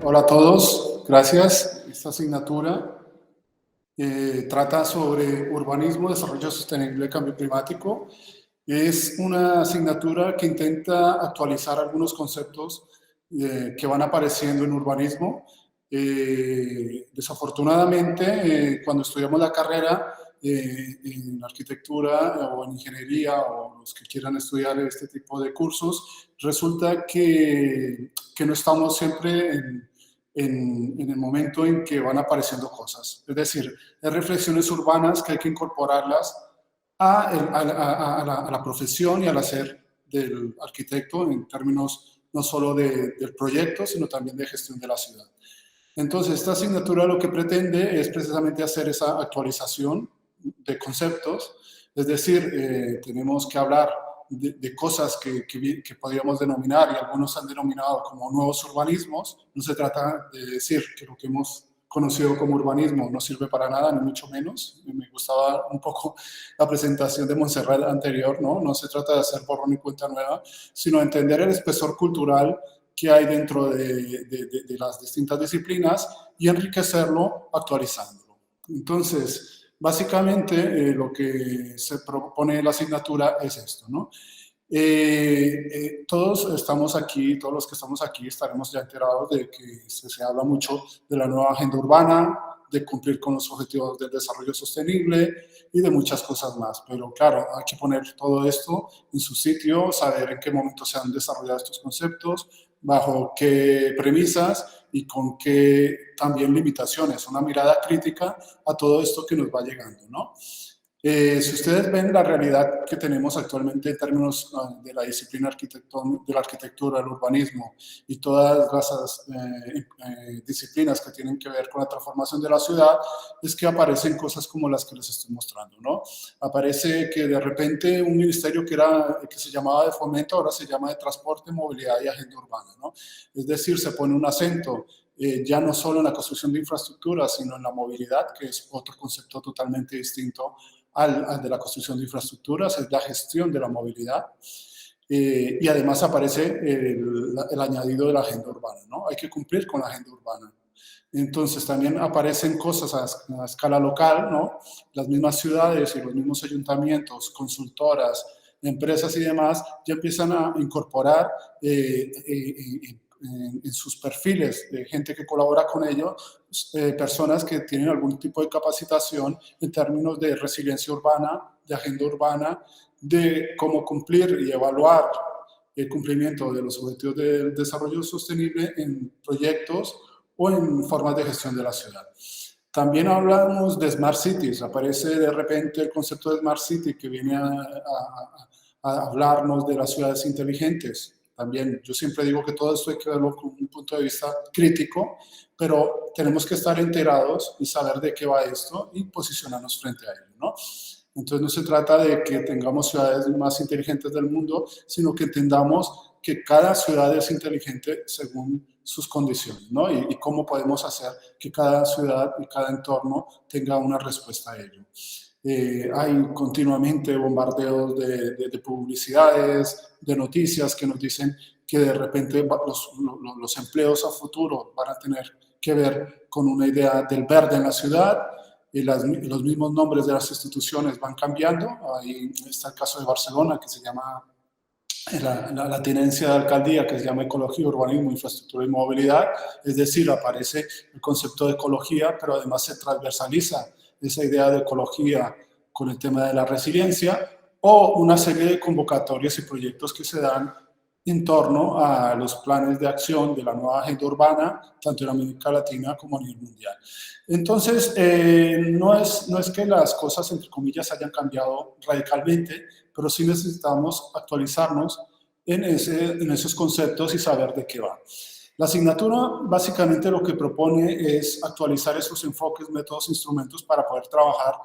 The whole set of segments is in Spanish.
Hola a todos, gracias. Esta asignatura trata sobre urbanismo, desarrollo sostenible y cambio climático. Es una asignatura que intenta actualizar algunos conceptos que van apareciendo en urbanismo. Desafortunadamente, cuando estudiamos la carrera en arquitectura o en ingeniería o los que quieran estudiar este tipo de cursos, resulta que no estamos siempre en el momento en que van apareciendo cosas. Es decir, hay reflexiones urbanas que hay que incorporarlas a la profesión y al hacer del arquitecto en términos no solo del proyecto, sino también de gestión de la ciudad. Entonces, esta asignatura lo que pretende es precisamente hacer esa actualización de conceptos, es decir, tenemos que hablar de cosas que podríamos denominar, y algunos han denominado como nuevos urbanismos. No se trata de decir que lo que hemos conocido como urbanismo no sirve para nada, ni mucho menos. Me gustaba un poco la presentación de Montserrat anterior, ¿no? No se trata de hacer borrón y cuenta nueva, sino entender el espesor cultural que hay dentro de las distintas disciplinas y enriquecerlo actualizándolo. Entonces, básicamente lo que se propone en la asignatura es esto, ¿no? Todos estamos aquí, todos los que estamos aquí estaremos ya enterados de que se habla mucho de la nueva agenda urbana, de cumplir con los objetivos del desarrollo sostenible y de muchas cosas más. Pero claro, hay que poner todo esto en su sitio, saber en qué momento se han desarrollado estos conceptos, bajo qué premisas y con qué también limitaciones, una mirada crítica a todo esto que nos va llegando, ¿no? Si ustedes ven la realidad que tenemos actualmente en términos de la disciplina de la arquitectura, el urbanismo y todas las disciplinas que tienen que ver con la transformación de la ciudad, es que aparecen cosas como las que les estoy mostrando, ¿no? Aparece que de repente un ministerio que se llamaba de fomento ahora se llama de transporte, movilidad y agenda urbana, ¿no? Es decir, se pone un acento ya no solo en la construcción de infraestructuras, sino en la movilidad, que es otro concepto totalmente distinto al de la construcción de infraestructuras, es la gestión de la movilidad. Y además aparece el añadido de la agenda urbana, ¿no? Hay que cumplir con la agenda urbana. Entonces también aparecen cosas a escala local, ¿no? Las mismas ciudades y los mismos ayuntamientos, consultoras, empresas y demás ya empiezan a incorporar en sus perfiles de gente que colabora con ellos, personas que tienen algún tipo de capacitación en términos de resiliencia urbana, de agenda urbana, de cómo cumplir y evaluar el cumplimiento de los objetivos del desarrollo sostenible en proyectos o en formas de gestión de la ciudad. También hablamos de Smart Cities. Aparece de repente el concepto de Smart City que viene a hablarnos de las ciudades inteligentes. También yo siempre digo que todo esto hay que verlo con un punto de vista crítico, pero tenemos que estar enterados y saber de qué va esto y posicionarnos frente a ello, ¿no? Entonces no se trata de que tengamos ciudades más inteligentes del mundo, sino que entendamos que cada ciudad es inteligente según sus condiciones, ¿no? Y cómo podemos hacer que cada ciudad y cada entorno tenga una respuesta a ello. Hay continuamente bombardeos de publicidades, de noticias que nos dicen que de repente los empleos a futuro van a tener que ver con una idea del verde en la ciudad, y los mismos nombres de las instituciones van cambiando. Ahí está el caso de Barcelona, que se llama la tenencia de alcaldía, que se llama Ecología, Urbanismo, Infraestructura y Movilidad. Es decir, aparece el concepto de ecología, pero además se transversaliza esa idea de ecología con el tema de la resiliencia, o una serie de convocatorias y proyectos que se dan en torno a los planes de acción de la nueva agenda urbana, tanto en América Latina como a nivel mundial. Entonces, no es que las cosas, entre comillas, hayan cambiado radicalmente, pero sí necesitamos actualizarnos en esos conceptos y saber de qué va. La asignatura básicamente lo que propone es actualizar esos enfoques, métodos, instrumentos para poder trabajar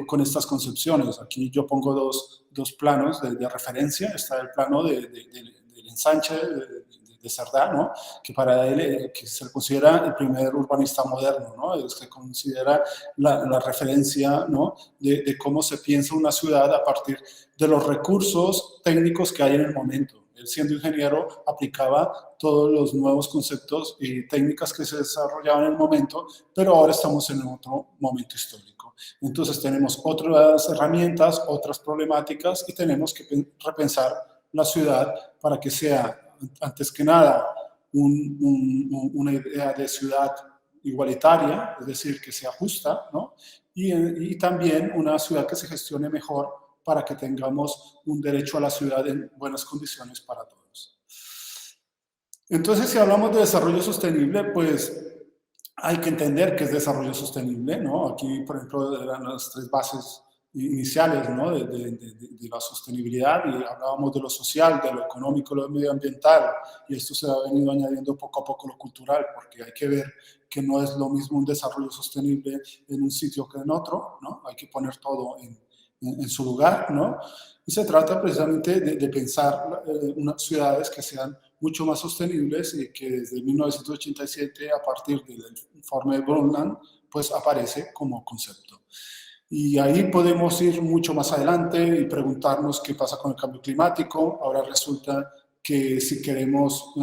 con estas concepciones. Aquí yo pongo dos planos de referencia. Está el plano del ensanche de Cerdá, ¿no? Que para él que se considera el primer urbanista moderno, ¿no? Se considera la referencia, ¿no? De cómo se piensa una ciudad a partir de los recursos técnicos que hay en el momento. él siendo ingeniero aplicaba todos los nuevos conceptos y técnicas que se desarrollaban en el momento, pero ahora estamos en otro momento histórico. Entonces tenemos otras herramientas, otras problemáticas y tenemos que repensar la ciudad para que sea, antes que nada, una idea de ciudad igualitaria, es decir, que sea justa, ¿no? Y también una ciudad que se gestione mejor para que tengamos un derecho a la ciudad en buenas condiciones para todos. Entonces, si hablamos de desarrollo sostenible, pues hay que entender qué es desarrollo sostenible, ¿no? Aquí, por ejemplo, eran las 3 bases iniciales, ¿no? de la sostenibilidad, y hablábamos de lo social, de lo económico, lo medioambiental, y esto se ha venido añadiendo poco a poco lo cultural, porque hay que ver que no es lo mismo un desarrollo sostenible en un sitio que en otro, ¿no? Hay que poner todo en su lugar, ¿no? Y se trata precisamente de pensar unas ciudades que sean mucho más sostenibles y que desde 1987, a partir del informe de Brundtland, pues aparece como concepto. Y ahí podemos ir mucho más adelante y preguntarnos qué pasa con el cambio climático. Ahora resulta que si queremos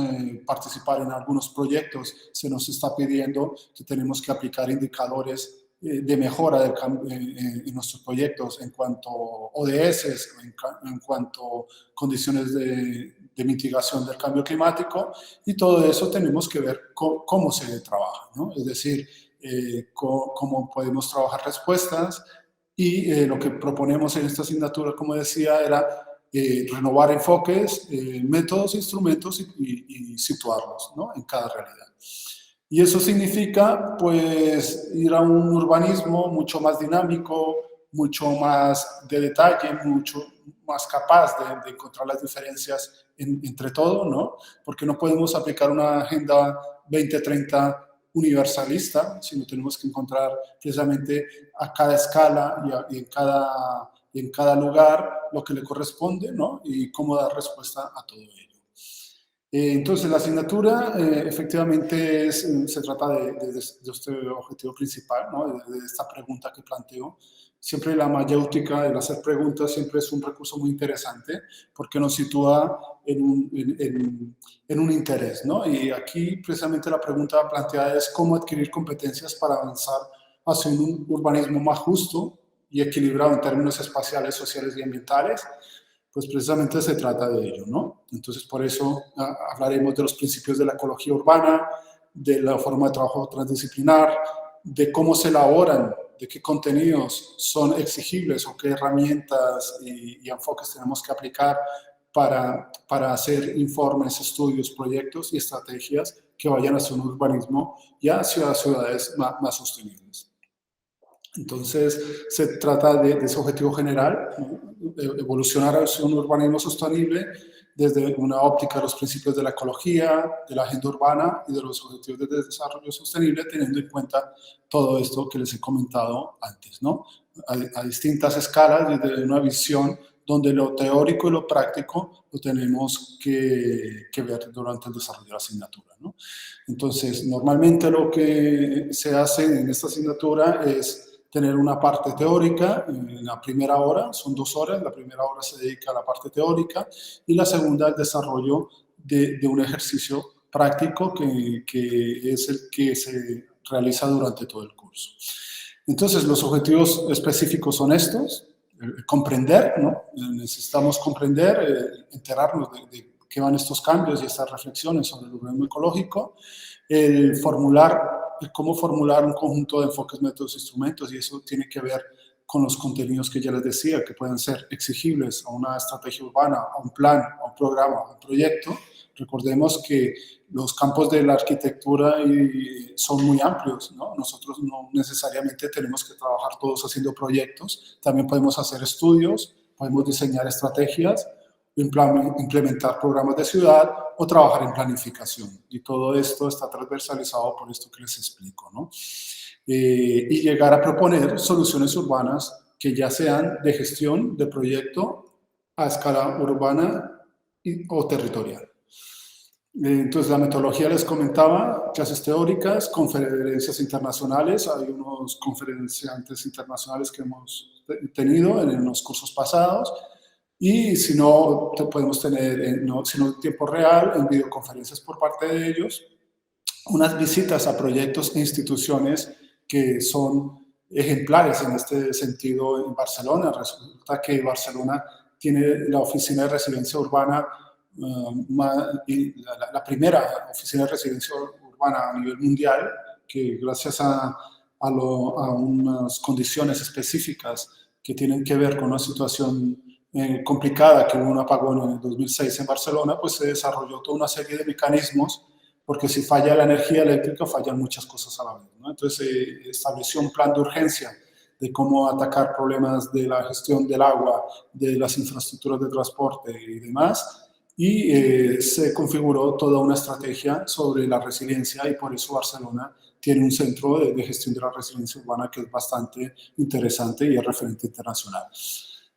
participar en algunos proyectos, se nos está pidiendo que tenemos que aplicar indicadores de mejora en nuestros proyectos en cuanto ODS, en cuanto condiciones de mitigación del cambio climático, y todo eso tenemos que ver cómo se trabaja, ¿no? Es decir, cómo podemos trabajar respuestas, y lo que proponemos en esta asignatura, como decía, era renovar enfoques, métodos, instrumentos y situarlos, ¿no? En cada realidad. Y eso significa, pues, ir a un urbanismo mucho más dinámico, mucho más de detalle, mucho más capaz de encontrar las diferencias entre todo, ¿no? Porque no podemos aplicar una agenda 2030 universalista, sino tenemos que encontrar precisamente a cada escala y en cada lugar lo que le corresponde, ¿no? Y cómo dar respuesta a todo ello. Entonces, la asignatura efectivamente se trata de este objetivo principal, ¿no? De esta pregunta que planteo. Siempre la mayéutica, el hacer preguntas, siempre es un recurso muy interesante porque nos sitúa en un interés, ¿no? Y aquí precisamente la pregunta planteada es cómo adquirir competencias para avanzar hacia un urbanismo más justo y equilibrado en términos espaciales, sociales y ambientales. Pues precisamente se trata de ello, ¿no? Entonces, por eso hablaremos de los principios de la ecología urbana, de la forma de trabajo transdisciplinar, de cómo se elaboran, de qué contenidos son exigibles o qué herramientas y enfoques tenemos que aplicar para hacer informes, estudios, proyectos y estrategias que vayan hacia un urbanismo y hacia ciudades más sostenibles. Entonces, se trata de ese objetivo general, ¿no? Evolucionar hacia un urbanismo sostenible desde una óptica de los principios de la ecología, de la agenda urbana y de los objetivos de desarrollo sostenible, teniendo en cuenta todo esto que les he comentado antes, ¿no? A distintas escalas, desde una visión donde lo teórico y lo práctico lo tenemos que ver durante el desarrollo de la asignatura, ¿no? Entonces, normalmente lo que se hace en esta asignatura es tener una parte teórica en la primera hora, son 2 horas, la primera hora se dedica a la parte teórica y la segunda al desarrollo de un ejercicio práctico que es el que se realiza durante todo el curso. Entonces, los objetivos específicos son estos: comprender, ¿no? Necesitamos comprender, enterarnos de qué van estos cambios y estas reflexiones sobre el urbanismo ecológico, el cómo formular un conjunto de enfoques, métodos, instrumentos, y eso tiene que ver con los contenidos que ya les decía, que pueden ser exigibles a una estrategia urbana, a un plan, a un programa, a un proyecto. Recordemos que los campos de la arquitectura son muy amplios, ¿no? Nosotros no necesariamente tenemos que trabajar todos haciendo proyectos, también podemos hacer estudios, podemos diseñar estrategias, implementar programas de ciudad o trabajar en planificación. Y todo esto está transversalizado por esto que les explico, ¿no? Y llegar a proponer soluciones urbanas que ya sean de gestión de proyecto a escala urbana o territorial. Entonces, la metodología les comentaba: clases teóricas, conferencias internacionales. Hay unos conferenciantes internacionales que hemos tenido en los cursos pasados. Y si no, podemos tener, si no en tiempo real, en videoconferencias por parte de ellos, unas visitas a proyectos e instituciones que son ejemplares en este sentido en Barcelona. Resulta que Barcelona tiene la oficina de residencia urbana, la primera oficina de residencia urbana a nivel mundial, que gracias a unas condiciones específicas que tienen que ver con una situación complicada, que hubo un apagón en el 2006 en Barcelona, pues se desarrolló toda una serie de mecanismos, porque si falla la energía eléctrica, fallan muchas cosas a la vez, ¿no? Entonces se estableció un plan de urgencia de cómo atacar problemas de la gestión del agua, de las infraestructuras de transporte y demás, y se configuró toda una estrategia sobre la resiliencia, y por eso Barcelona tiene un centro de gestión de la resiliencia urbana que es bastante interesante y es referente internacional.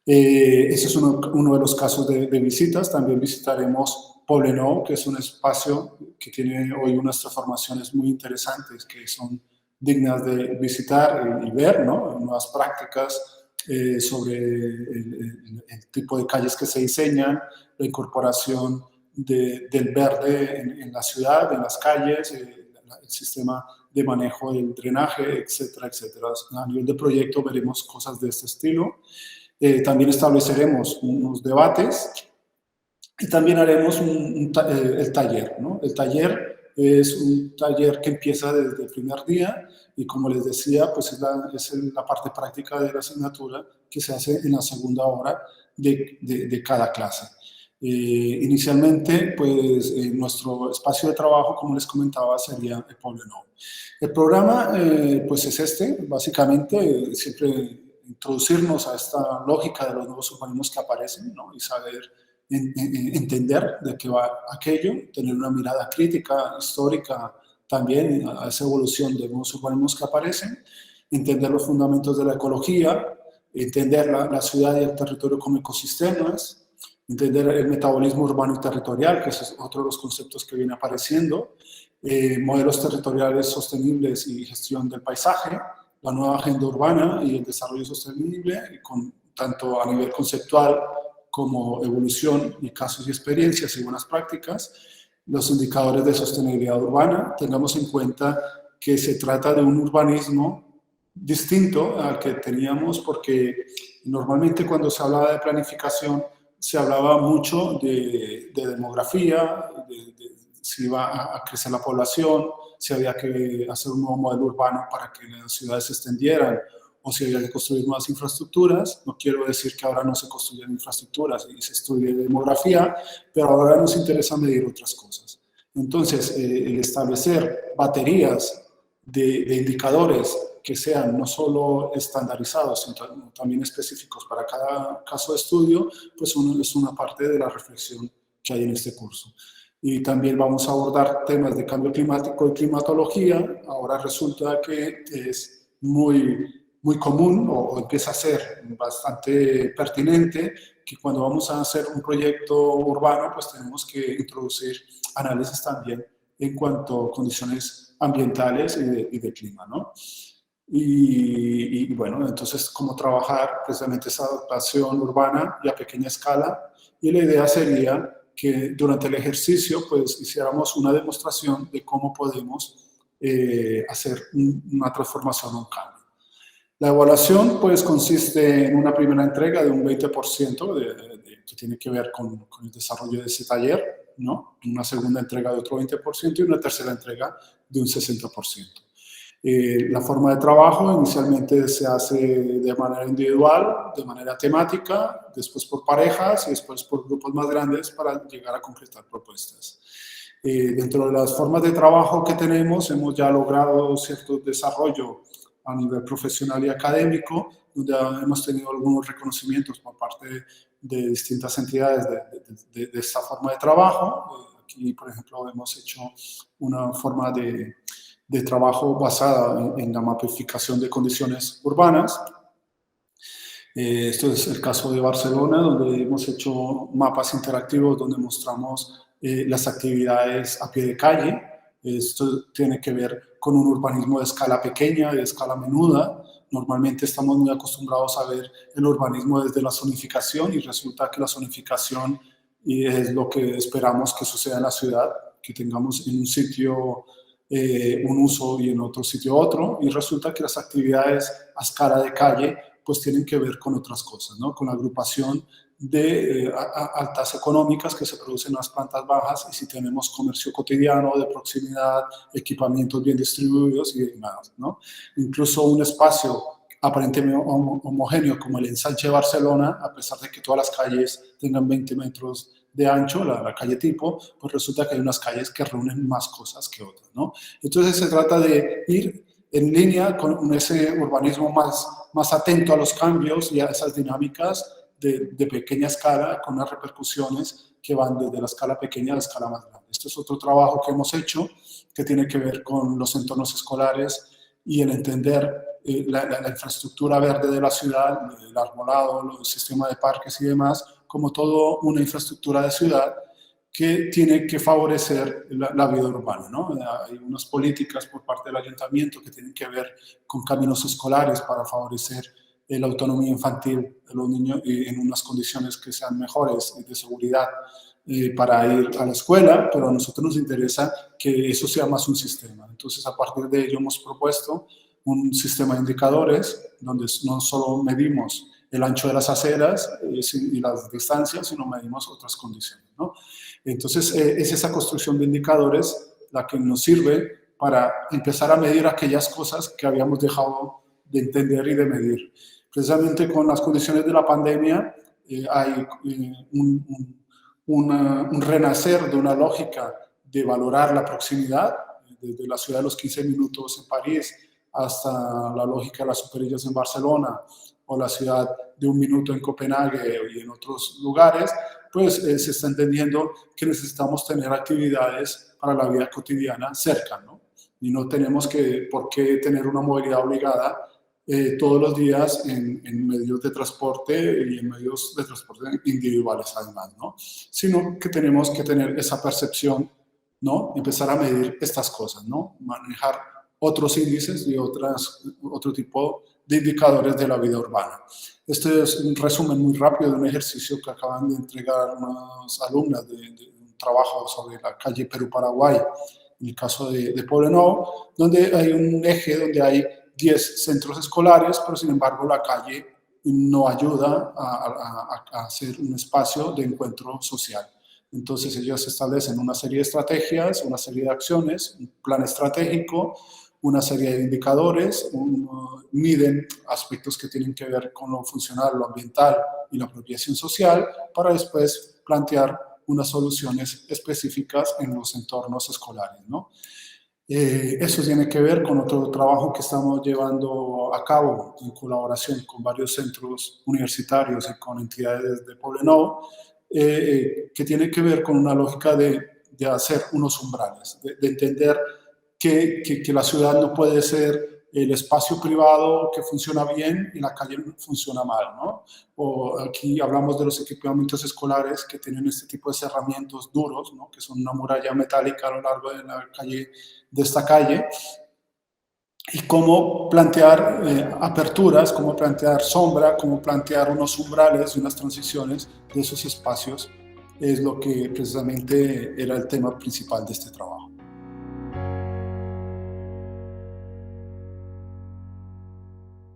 Ese es uno de los casos de visitas. También visitaremos Poblenou, que es un espacio que tiene hoy unas transformaciones muy interesantes que son dignas de visitar y ver, ¿no? Nuevas prácticas sobre el tipo de calles que se diseñan, la incorporación del verde en la ciudad, en las calles, el sistema de manejo del drenaje, etcétera, etcétera. A nivel de proyecto veremos cosas de este estilo. También estableceremos unos debates y también haremos el taller, ¿no? El taller es un taller que empieza desde el primer día y, como les decía, pues es la parte práctica de la asignatura que se hace en la segunda hora de cada clase. Inicialmente, pues nuestro espacio de trabajo, como les comentaba, sería el Poblenou. El programa, pues es básicamente, siempre introducirnos a esta lógica de los nuevos urbanismos que aparecen, ¿no? Y saber entender de qué va aquello, tener una mirada crítica, histórica también a esa evolución de nuevos urbanismos que aparecen, entender los fundamentos de la ecología, entender la ciudad y el territorio como ecosistemas, entender el metabolismo urbano y territorial, que es otro de los conceptos que viene apareciendo, modelos territoriales sostenibles y gestión del paisaje, la nueva agenda urbana y el desarrollo sostenible, tanto a nivel conceptual como evolución y casos y experiencias y buenas prácticas, los indicadores de sostenibilidad urbana. Tengamos en cuenta que se trata de un urbanismo distinto al que teníamos, porque normalmente cuando se hablaba de planificación se hablaba mucho de demografía, si iba a crecer la población, si había que hacer un nuevo modelo urbano para que las ciudades se extendieran, o si había que construir nuevas infraestructuras. No quiero decir que ahora no se construyan infraestructuras y se estudie demografía, pero ahora nos interesa medir otras cosas. Entonces, el establecer baterías de indicadores que sean no solo estandarizados, sino también específicos para cada caso de estudio, pues es una parte de la reflexión que hay en este curso. Y también vamos a abordar temas de cambio climático y climatología. Ahora resulta que es muy común, o empieza a ser bastante pertinente, que cuando vamos a hacer un proyecto urbano, pues tenemos que introducir análisis también en cuanto a condiciones ambientales y de clima, ¿no? Y bueno, entonces, cómo trabajar precisamente esa adaptación urbana y a pequeña escala. Y la idea sería que durante el ejercicio, pues, hiciéramos una demostración de cómo podemos hacer una transformación o un cambio. La evaluación, pues, consiste en una primera entrega de un 20% que tiene que ver con el desarrollo de ese taller, ¿no? Una segunda entrega de otro 20% y una tercera entrega de un 60%. La forma de trabajo inicialmente se hace de manera individual, de manera temática, después por parejas y después por grupos más grandes para llegar a concretar propuestas. Dentro de las formas de trabajo que tenemos, hemos ya logrado cierto desarrollo a nivel profesional y académico, donde hemos tenido algunos reconocimientos por parte de distintas entidades de esta forma de trabajo. Aquí, por ejemplo, hemos hecho una forma de trabajo basada en la mapificación de condiciones urbanas. Esto es el caso de Barcelona, donde hemos hecho mapas interactivos donde mostramos las actividades a pie de calle. Esto tiene que ver con un urbanismo de escala pequeña, de escala menuda, normalmente estamos muy acostumbrados a ver el urbanismo desde la zonificación y resulta que la zonificación es lo que esperamos que suceda en la ciudad, que tengamos en un sitio un uso y en otro sitio otro, y resulta que las actividades a escala de calle pues tienen que ver con otras cosas, ¿no? Con la agrupación de altas económicas que se producen en las plantas bajas y si tenemos comercio cotidiano, de proximidad, equipamientos bien distribuidos y demás, ¿no? Incluso un espacio aparentemente homogéneo como el ensanche de Barcelona, a pesar de que todas las calles tengan 20 metros de ancho, la calle tipo, pues resulta que hay unas calles que reúnen más cosas que otras, ¿no? Entonces se trata de ir en línea con ese urbanismo más atento a los cambios y a esas dinámicas de pequeña escala con las repercusiones que van desde la escala pequeña a la escala más grande. Este es otro trabajo que hemos hecho que tiene que ver con los entornos escolares y el entender la infraestructura verde de la ciudad, el arbolado, el sistema de parques y demás, como toda una infraestructura de ciudad que tiene que favorecer la vida urbana, ¿no? Hay unas políticas por parte del ayuntamiento que tienen que ver con caminos escolares para favorecer la autonomía infantil de los niños en unas condiciones que sean mejores de seguridad para ir a la escuela, pero a nosotros nos interesa que eso sea más un sistema. Entonces, a partir de ello hemos propuesto un sistema de indicadores donde no solo medimos el ancho de las aceras y las distancias, sino medimos otras condiciones, ¿no? Entonces, es esa construcción de indicadores la que nos sirve para empezar a medir aquellas cosas que habíamos dejado de entender y de medir. Precisamente con las condiciones de la pandemia hay un renacer de una lógica de valorar la proximidad, desde la ciudad de los 15 minutos en París hasta la lógica de las superillas en Barcelona o la ciudad de un minuto en Copenhague y en otros lugares, pues se está entendiendo que necesitamos tener actividades para la vida cotidiana cerca, ¿no? Y no tenemos por qué tener una movilidad obligada todos los días en medios de transporte y en medios de transporte individuales además, ¿no? Sino que tenemos que tener esa percepción, ¿no? Empezar a medir estas cosas, ¿no? Manejar otros índices y otro tipo de indicadores de la vida urbana. Este es un resumen muy rápido de un ejercicio que acaban de entregar unas alumnas de un trabajo sobre la calle Perú-Paraguay, en el caso de Poblenou, donde hay un eje donde hay 10 centros escolares, pero sin embargo la calle no ayuda a hacer un espacio de encuentro social. Entonces ellos establecen una serie de estrategias, una serie de acciones, un plan estratégico, una serie de indicadores, miden aspectos que tienen que ver con lo funcional, lo ambiental y la apropiación social, para después plantear unas soluciones específicas en los entornos escolares, ¿no? Eso tiene que ver con otro trabajo que estamos llevando a cabo en colaboración con varios centros universitarios y con entidades de Poblenou, que tiene que ver con una lógica de hacer unos umbrales, de entender que la ciudad no puede ser el espacio privado que funciona bien y la calle funciona mal, ¿no? O aquí hablamos de los equipamientos escolares que tienen este tipo de cerramientos duros, ¿no? Que son una muralla metálica a lo largo de la calle, de esta calle, y cómo plantear aperturas, cómo plantear sombra, cómo plantear unos umbrales y unas transiciones de esos espacios, es lo que precisamente era el tema principal de este trabajo.